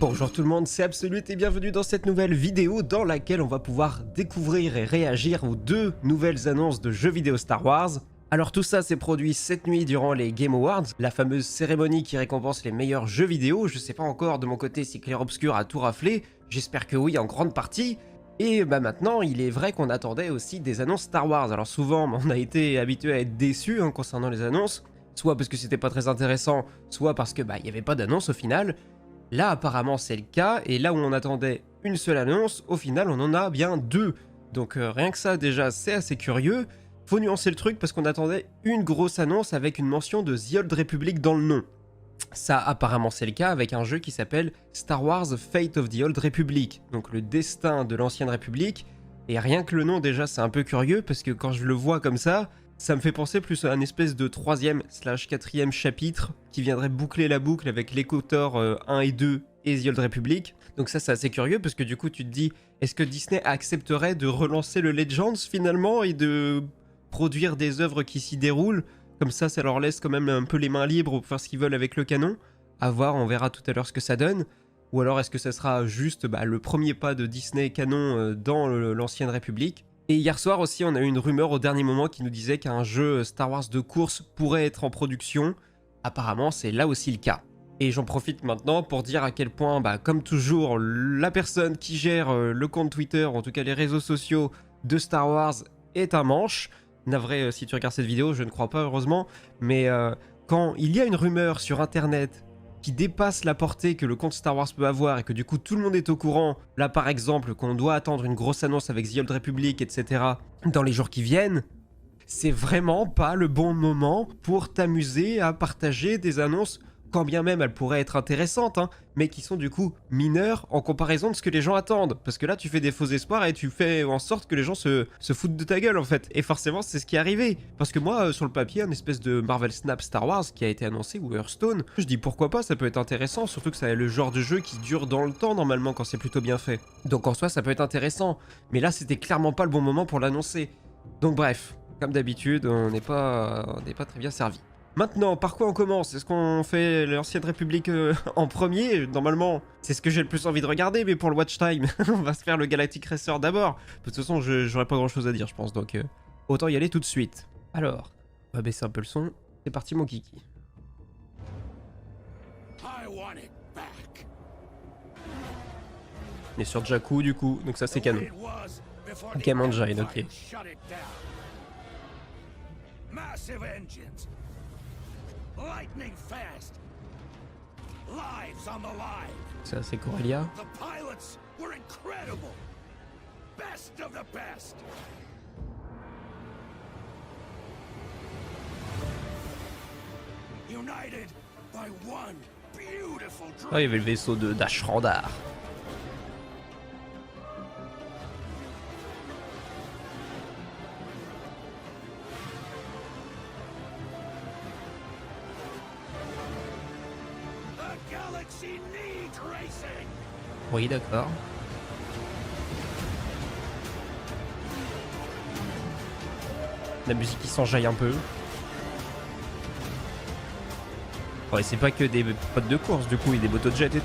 Bonjour tout le monde, c'est Absolute et bienvenue dans cette nouvelle vidéo dans laquelle on va pouvoir découvrir et réagir aux deux nouvelles annonces de jeux vidéo Star Wars. Alors tout ça s'est produit cette nuit durant les Game Awards, la fameuse cérémonie qui récompense les meilleurs jeux vidéo. Je sais pas encore de mon côté si Clair Obscur a tout raflé, j'espère que oui en grande partie. Et bah maintenant, il est vrai qu'on attendait aussi des annonces Star Wars. Alors souvent, on a été habitué à être déçus concernant les annonces, soit parce que c'était pas très intéressant, soit parce que il y avait pas d'annonce au final. Là, apparemment, c'est le cas, et là où on attendait une seule annonce, au final, on en a bien deux. Donc rien que ça, déjà, c'est assez curieux. Faut nuancer le truc parce qu'on attendait une grosse annonce avec une mention de The Old Republic dans le nom. Ça, apparemment, c'est le cas avec un jeu qui s'appelle Star Wars Fate of the Old Republic, donc le destin de l'ancienne République. Et rien que le nom, déjà, c'est un peu curieux parce que quand je le vois comme ça me fait penser plus à un espèce de 3e/4e chapitre qui viendrait boucler la boucle avec les KOTOR 1 et 2 et The Old Republic. Donc ça c'est assez curieux parce que du coup tu te dis, est-ce que Disney accepterait de relancer le Legends finalement et de produire des œuvres qui s'y déroulent? Comme ça leur laisse quand même un peu les mains libres pour faire ce qu'ils veulent avec le canon. À voir, on verra tout à l'heure ce que ça donne. Ou alors est-ce que ça sera juste le premier pas de Disney canon dans l'ancienne République? Et hier soir aussi, on a eu une rumeur au dernier moment qui nous disait qu'un jeu Star Wars de course pourrait être en production. Apparemment, c'est là aussi le cas. Et j'en profite maintenant pour dire à quel point, comme toujours, la personne qui gère le compte Twitter, en tout cas les réseaux sociaux de Star Wars, est un manche. Navré si tu regardes cette vidéo, je ne crois pas heureusement, mais quand il y a une rumeur sur internet qui dépasse la portée que le compte Star Wars peut avoir et que du coup tout le monde est au courant, là par exemple qu'on doit attendre une grosse annonce avec The Old Republic, etc. dans les jours qui viennent, c'est vraiment pas le bon moment pour t'amuser à partager des annonces, quand bien même elles pourraient être intéressantes, mais qui sont du coup mineures en comparaison de ce que les gens attendent. Parce que là tu fais des faux espoirs et tu fais en sorte que les gens se foutent de ta gueule en fait. Et forcément c'est ce qui est arrivé. Parce que moi sur le papier, un espèce de Marvel Snap Star Wars qui a été annoncé, ou Hearthstone, je dis pourquoi pas, ça peut être intéressant, surtout que c'est le genre de jeu qui dure dans le temps normalement quand c'est plutôt bien fait. Donc en soi ça peut être intéressant. Mais là c'était clairement pas le bon moment pour l'annoncer. Donc bref, comme d'habitude, on n'est pas très bien servi. Maintenant, par quoi on commence? Est-ce qu'on fait l'ancienne République en premier? Normalement, c'est ce que j'ai le plus envie de regarder, mais pour le watch time, on va se faire le Galactic Racer d'abord. De toute façon, j'aurais pas grand-chose à dire, je pense, donc autant y aller tout de suite. Alors, on va baisser un peu le son. C'est parti, mon kiki. On est sur Jakku, du coup, donc ça c'est canon. Game Engine, ok. Massive engines. Lightning fast. Lives on the line. Ça c'est Corellia. The pilots were incredible. Best of the best. United by one beautiful dream. Ah, il y avait le vaisseau de d'Ashrandar. Oui, d'accord. La musique qui s'enjaille un peu. Ouais, c'est pas que des potes de course, du coup, il y a des motojets et tout.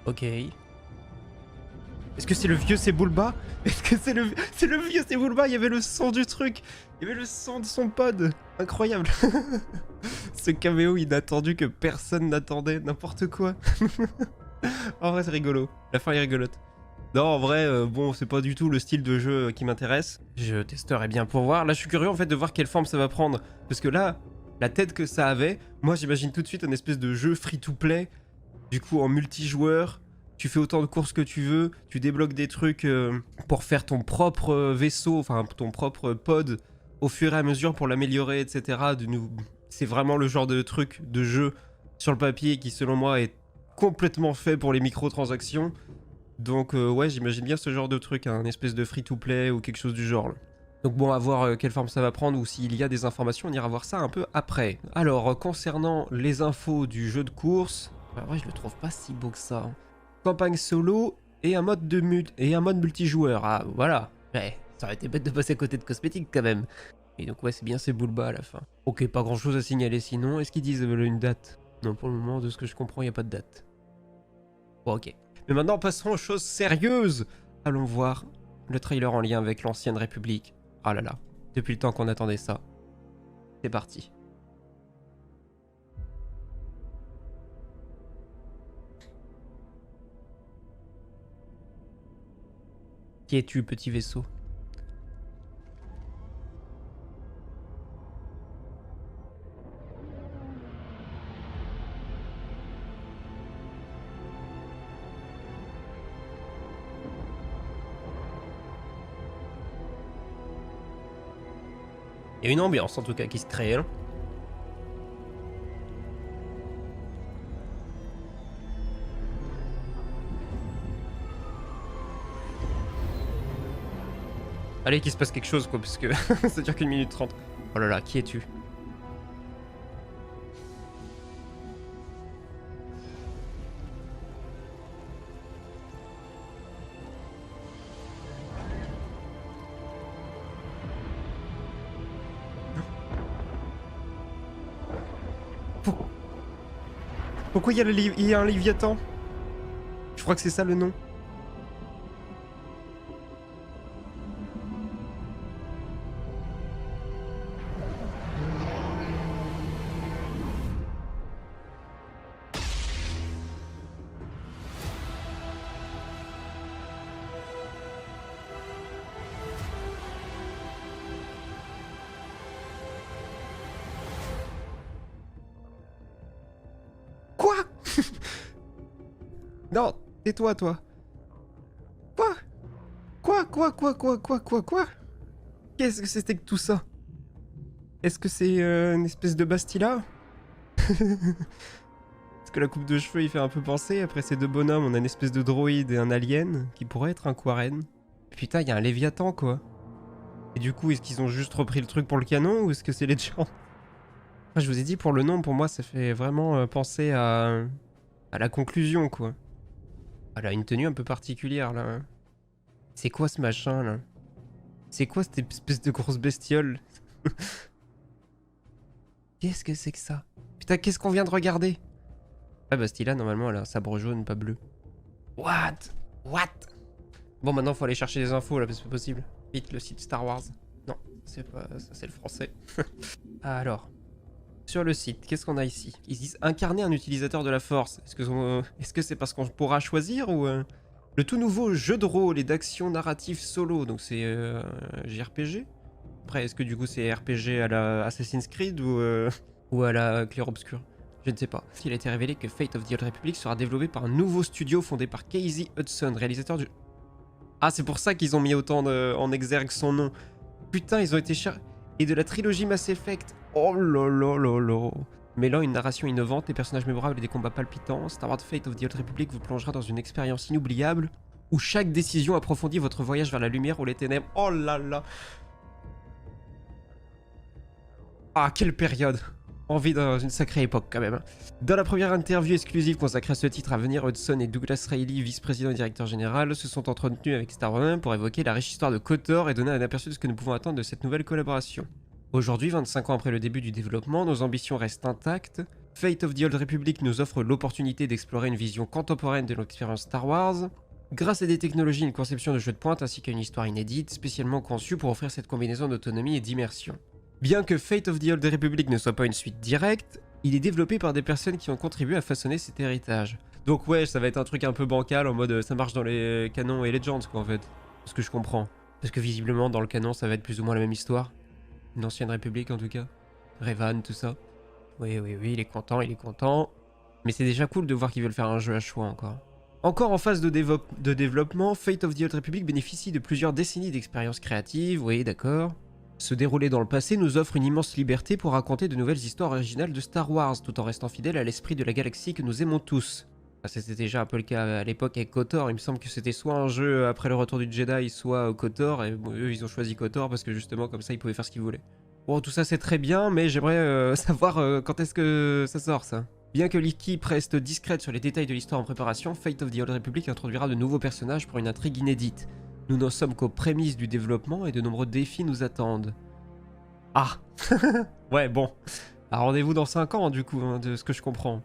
Ok. Est-ce que c'est le vieux Sebulba? Est-ce que c'est le vieux Sebulba? Il y avait le son du truc. Il y avait le son de son pod. Incroyable. Ce caméo inattendu que personne n'attendait. N'importe quoi. En vrai, c'est rigolo. La fin est rigolote. Non, en vrai, bon, c'est pas du tout le style de jeu qui m'intéresse. Je testerai bien pour voir. Là, je suis curieux en fait de voir quelle forme ça va prendre. Parce que là, la tête que ça avait, moi j'imagine tout de suite un espèce de jeu free-to-play. Du coup, en multijoueur, tu fais autant de courses que tu veux, tu débloques des trucs pour faire ton propre vaisseau, enfin ton propre pod au fur et à mesure pour l'améliorer, etc. C'est vraiment le genre de truc, de jeu sur le papier qui, selon moi, est complètement fait pour les microtransactions. Donc ouais, j'imagine bien ce genre de truc, un espèce de free-to-play ou quelque chose du genre. Là. Donc bon, à voir quelle forme ça va prendre ou s'il y a des informations, on ira voir ça un peu après. Alors, concernant les infos du jeu de course, en vrai, je le trouve pas si beau que ça, hein. Campagne solo et un mode multijoueur. Ah, voilà. Ouais, ça aurait été bête de passer à côté de cosmétiques quand même. Et donc ouais, c'est bien ces boules bas à la fin. Ok, pas grand chose à signaler sinon. Est-ce qu'ils disent une date? Non, pour le moment, de ce que je comprends, il n'y a pas de date. Bon, ok. Mais maintenant, passons aux choses sérieuses. Allons voir le trailer en lien avec l'ancienne République. Ah là là, depuis le temps qu'on attendait ça. C'est parti. Qui es-tu, petit vaisseau? Il y a une ambiance en tout cas qui se crée, hein. Allez, qu'il se passe quelque chose quoi, parce que ça dure qu'une minute 30. Oh là là, qui es-tu? Pourquoi il y a un Léviathan? Je crois que c'est ça le nom. Quoi? Non, tais-toi, toi. Quoi? Quoi? Qu'est-ce que c'était que tout ça? Est-ce que c'est une espèce de Bastila? Parce que la coupe de cheveux, il fait un peu penser. Après ces deux bonhommes, on a une espèce de droïde et un alien qui pourrait être un Quarren. Putain, il y a un Léviathan, quoi. Et du coup, est-ce qu'ils ont juste repris le truc pour le canon ou est-ce que c'est les gens? Enfin, je vous ai dit, pour le nom, pour moi, ça fait vraiment penser à la conclusion, quoi. Elle a une tenue un peu particulière, là. C'est quoi ce machin, là? C'est quoi cette espèce de grosse bestiole? Qu'est-ce que c'est que ça? Putain, qu'est-ce qu'on vient de regarder? Ah, Bastila, normalement, elle a un sabre jaune, pas bleu. What? Bon, maintenant, faut aller chercher des infos, là, parce que c'est pas possible. Vite, le site Star Wars. Non, c'est pas... ça, c'est le français. Alors... Sur le site, qu'est-ce qu'on a ici? Ils disent incarner un utilisateur de la force. Est-ce que c'est parce qu'on pourra choisir ou... Le tout nouveau jeu de rôle et d'action narratif solo, donc c'est JRPG. Après, est-ce que du coup c'est RPG à la Assassin's Creed ou à la Clair Obscur? Je ne sais pas. Il a été révélé que Fate of the Old Republic sera développé par un nouveau studio fondé par Casey Hudson, réalisateur du... Ah, c'est pour ça qu'ils ont mis autant en exergue son nom. Putain, ils ont été et de la trilogie Mass Effect. Oh là là là là. Mêlant une narration innovante, des personnages mémorables et des combats palpitants, Star Wars Fate of the Old Republic vous plongera dans une expérience inoubliable où chaque décision approfondit votre voyage vers la lumière ou les ténèbres. Oh là là. Ah, quelle période. On vit dans une sacrée époque quand même. Dans la première interview exclusive consacrée à ce titre à venir, Hudson et Douglas Reilly, vice-président et directeur général, se sont entretenus avec Star Wars pour évoquer la riche histoire de KOTOR et donner un aperçu de ce que nous pouvons attendre de cette nouvelle collaboration. Aujourd'hui, 25 ans après le début du développement, nos ambitions restent intactes. Fate of the Old Republic nous offre l'opportunité d'explorer une vision contemporaine de l'expérience Star Wars, grâce à des technologies et une conception de jeu de pointe ainsi qu'à une histoire inédite, spécialement conçue pour offrir cette combinaison d'autonomie et d'immersion. Bien que Fate of the Old Republic ne soit pas une suite directe, il est développé par des personnes qui ont contribué à façonner cet héritage. Donc ouais, ça va être un truc un peu bancal en mode ça marche dans les canons et Legends quoi en fait. Ce que je comprends. Parce que visiblement dans le canon ça va être plus ou moins la même histoire. Une ancienne république en tout cas. Revan, tout ça. Oui, il est content. Mais c'est déjà cool de voir qu'ils veulent faire un jeu à choix encore. Encore en phase de développement, Fate of the Old Republic bénéficie de plusieurs décennies d'expérience créative, oui d'accord. Se dérouler dans le passé nous offre une immense liberté pour raconter de nouvelles histoires originales de Star Wars, tout en restant fidèle à l'esprit de la galaxie que nous aimons tous. C'était déjà un peu le cas à l'époque avec KOTOR. Il me semble que c'était soit un jeu après le retour du Jedi, soit KOTOR. Et bon, eux, ils ont choisi KOTOR parce que justement, comme ça, ils pouvaient faire ce qu'ils voulaient. Bon, tout ça, c'est très bien, mais j'aimerais savoir quand est-ce que ça sort, ça. Bien que l'équipe reste discrète sur les détails de l'histoire en préparation, Fate of the Old Republic introduira de nouveaux personnages pour une intrigue inédite. Nous n'en sommes qu'aux prémices du développement et de nombreux défis nous attendent. Ah. Ouais, bon. Ah, rendez-vous dans 5 ans, du coup, hein, de ce que je comprends.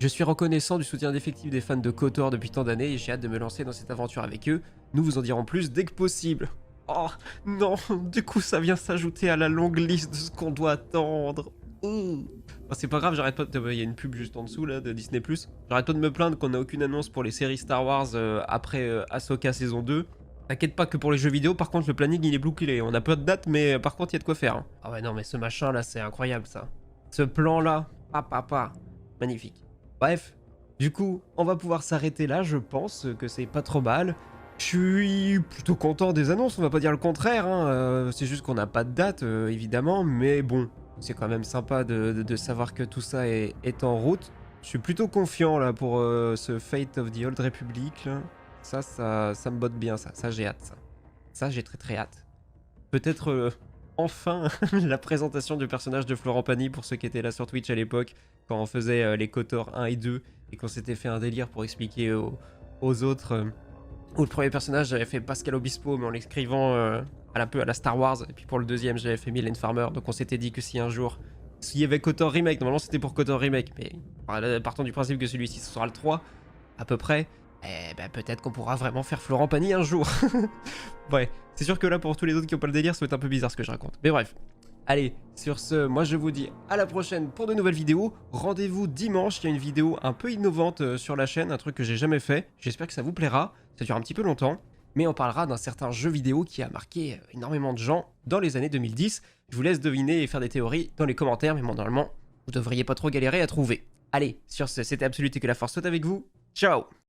Je suis reconnaissant du soutien défectif des fans de KOTOR depuis tant d'années et j'ai hâte de me lancer dans cette aventure avec eux. Nous vous en dirons plus dès que possible. Oh, non, du coup ça vient s'ajouter à la longue liste de ce qu'on doit attendre. Bon, c'est pas grave, j'arrête pas de... Il y a une pub juste en dessous, là, de Disney+. J'arrête pas de me plaindre qu'on n'a aucune annonce pour les séries Star Wars après Ahsoka saison 2. T'inquiète pas que pour les jeux vidéo, par contre, le planning, il est bouclé. On a peu de dates, mais par contre, il y a de quoi faire. Hein. Ah ouais, non, mais ce machin, là, c'est incroyable, ça. Ce plan-là, magnifique. Bref, du coup, on va pouvoir s'arrêter là, je pense que c'est pas trop mal. Je suis plutôt content des annonces, on va pas dire le contraire, hein. C'est juste qu'on n'a pas de date, évidemment, mais bon, c'est quand même sympa de savoir que tout ça est en route. Je suis plutôt confiant là pour ce Fate of the Old Republic, là. Ça me botte bien, ça j'ai hâte, ça. Ça, j'ai très hâte. Peut-être enfin la présentation du personnage de Florent Pagny pour ceux qui étaient là sur Twitch à l'époque, quand on faisait les KOTOR 1 et 2, et qu'on s'était fait un délire pour expliquer aux autres... où le premier personnage, j'avais fait Pascal Obispo, mais en l'écrivant un peu à la Star Wars, et puis pour le deuxième, j'avais fait Mylène Farmer, donc on s'était dit que si un jour... S'il y avait KOTOR Remake, normalement c'était pour KOTOR Remake, mais partons du principe que celui-ci, ce sera le 3, à peu près... Eh ben peut-être qu'on pourra vraiment faire Florent Pagny un jour. Ouais, c'est sûr que là pour tous les autres qui ont pas le délire, ça va être un peu bizarre ce que je raconte. Mais bref. Allez, sur ce, moi je vous dis à la prochaine pour de nouvelles vidéos. Rendez-vous dimanche, il y a une vidéo un peu innovante sur la chaîne, un truc que j'ai jamais fait. J'espère que ça vous plaira, ça dure un petit peu longtemps. Mais on parlera d'un certain jeu vidéo qui a marqué énormément de gens dans les années 2010. Je vous laisse deviner et faire des théories dans les commentaires, mais bon, normalement, vous devriez pas trop galérer à trouver. Allez, sur ce, c'était Absolute et que la force soit avec vous. Ciao!